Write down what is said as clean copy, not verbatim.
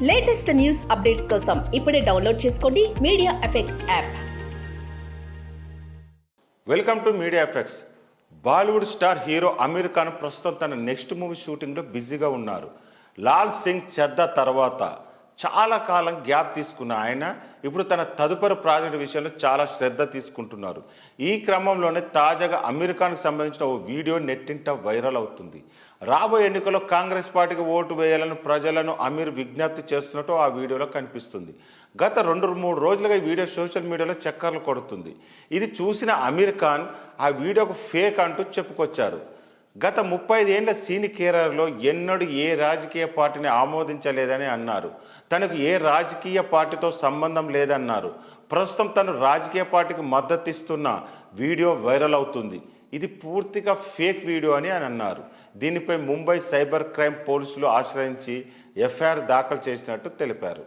Latest news updates కోసం ఇప్పుడే download చేసుకోండి media effects app. Welcome to media effects. Bollywood star hero Aamir Khan ప్రస్తుతం తన నెక్స్ట్ మూవీ షూటింగ్లో బిజీగా ఉన్నారు. లాల్ సింగ్ చద్దా తర్వాత చాలా కాలం గ్యాప్ తీసుకున్న ఆయన ఇప్పుడు తన తదుపరి ప్రాజెక్ట్ విషయంలో చాలా శ్రద్ధ తీసుకుంటున్నారు. ఈ క్రమంలోనే తాజాగా అమీర్ ఖాన్కి సంబంధించిన ఓ వీడియో నెట్టింట వైరల్ అవుతుంది. రాబోయే ఎన్నికల్లో కాంగ్రెస్ పార్టీకి ఓటు వేయాలని ప్రజలను అమీర్ విజ్ఞప్తి చేస్తున్నట్టు ఆ వీడియోలో కనిపిస్తుంది. గత 2-3 రోజులుగా ఈ వీడియో సోషల్ మీడియాలో చక్కర్లు కొడుతుంది. ఇది చూసిన అమీర్ ఖాన్ ఆ వీడియోకు ఫేక్ అంటూ చెప్పుకొచ్చారు. గత 35 ఏళ్ల సినీ కెరీర్లో ఎన్నడూ ఏ రాజకీయ పార్టీని ఆమోదించలేదని అన్నారు. తనకు ఏ రాజకీయ పార్టీతో సంబంధం లేదన్నారు. ప్రస్తుతం తను రాజకీయ పార్టీకి మద్దతిస్తున్న వీడియో వైరల్ అవుతుంది. ఇది పూర్తిగా ఫేక్ వీడియో అని అన్నారు. దీనిపై ముంబై సైబర్ క్రైమ్ పోలీసులు ఆశ్రయించి ఎఫ్ఐఆర్ దాఖలు చేసినట్టు తెలిపారు.